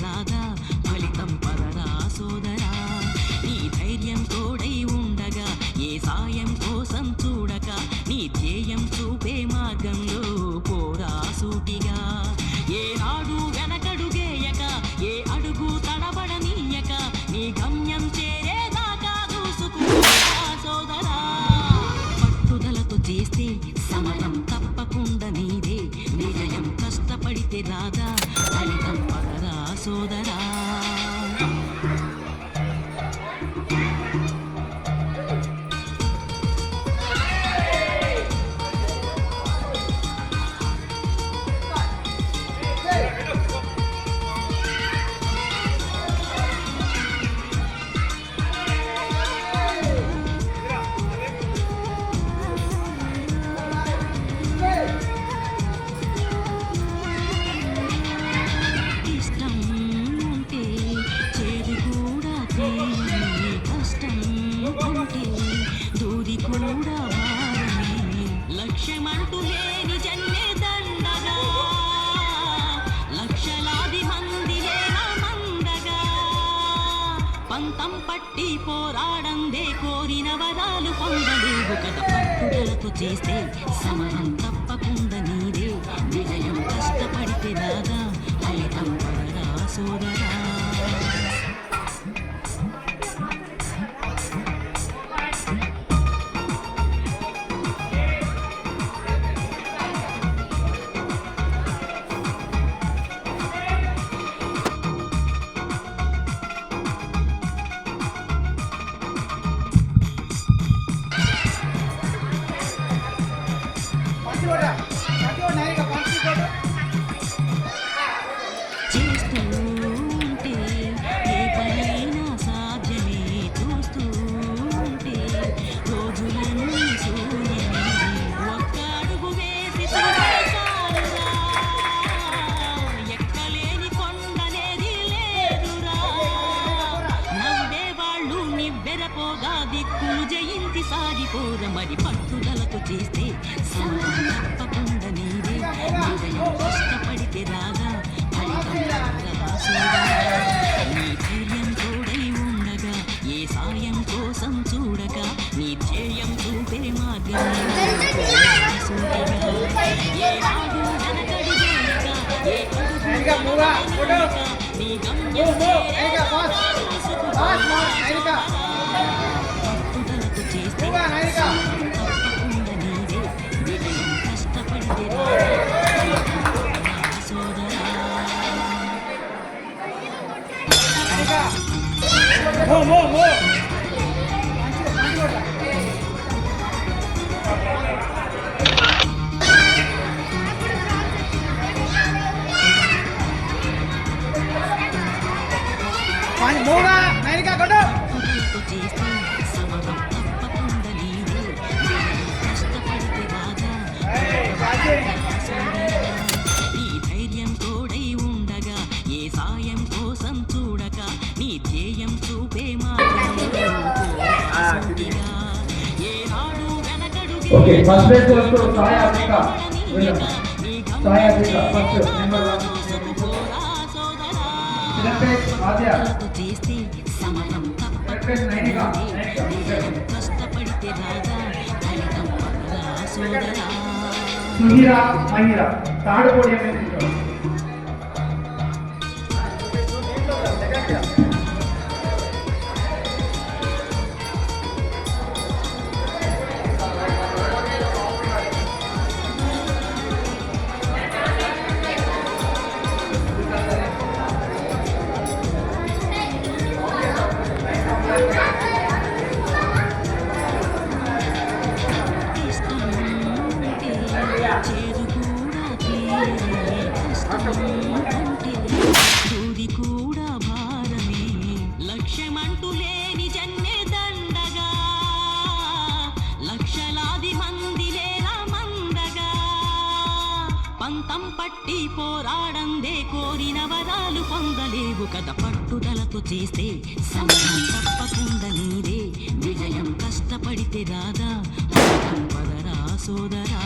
రాదా ఫలితం పదరా సోదరా. నీ ధైర్యం తోడై ఉండగా ఏ సాయం కోసం చూడక నీ ధ్యేయం చూపే మార్గంలో పోరా సూటిగా. ఏనాడు వెనకడుగేయక ఏ అడుగు తడబడనీయక నీ గమ్యం చేరేదాకా దూసుకురా సోదరా. పట్టుదలతో చేస్తే సమరం తప్పకుండా నీదే, విజయం కష్టపడితే రాదా ఫలితం పదరా సోదరా. లక్ష్యమంటూ లేని జన్మే దండగా లక్షలాది మంది మందగా పంతం పట్టి పోరాడందే కోరిన వరాలు పొందలేవు కదా. పట్టుదలతో చేస్తే సమరం తప్పకుండా నీదే, విజయం కష్టపడితే రాదా ఫలితం పదరా సోదరా. చేస్తూ ఉంటే ఏ పనైనా సాధ్యమే, చూస్తూ ఉంటే రోజులన్నీ సూర్యమే. ఒక్క అడుగు వేసి చాలురా, ఎక్కలేని కొండనేది లేదురా. నవ్వేవాళ్ళు నివ్వెరపోగా దిక్కులు జయించి సాగిపోర. మరి పట్టుదలతో చేస్తే సమరం తప్పకుండా నీదే, విజయం కష్టపడితే రాదా ఫలితం పదరా సోదరా. నీ ధైర్యం తోడై ఉండగా ఏ సాయం కోసం చూడక నీ ధ్యేయం చూపే మార్గం ఏనాడు వెనకడుగేయక ఏ అడుగు నీ గమ్యం పట్టుదలతో చేస్తే తప్పకుండా నీదే, విజయం కష్టపడితే సోదరా. పట్టుదలతో చేస్తే సమరం తప్పకుండా నీదే, విజయం కష్టపడితే రాదా నీ ధైర్యం తోడై ఉండగా ఏ సాయం కోసం చూడక నీ ధ్యేయం చూపే మార్గంలో ఏనాడు వెనకడుగేయక నీ పట్టుదలతో చేస్తే సమరం తప్పకుండా విజయం కష్టపడితే రాదా ఫలితం పదరా సోదరా. సుహీరా మహిరా థర్డ్ పోడియం में దూది కూడా భారమే. లక్ష్యమంటూ లేని జన్మే దండగా లక్షలాది మంది మందగా పంతం పట్టి పోరాడందే కోరిన వరాలు పొందలేవు కదా. పట్టుదలతో చేస్తే సమరం తప్పకుండా నీదే, విజయం కష్టపడితే రాదా ఫలితం పదరా సోదరా.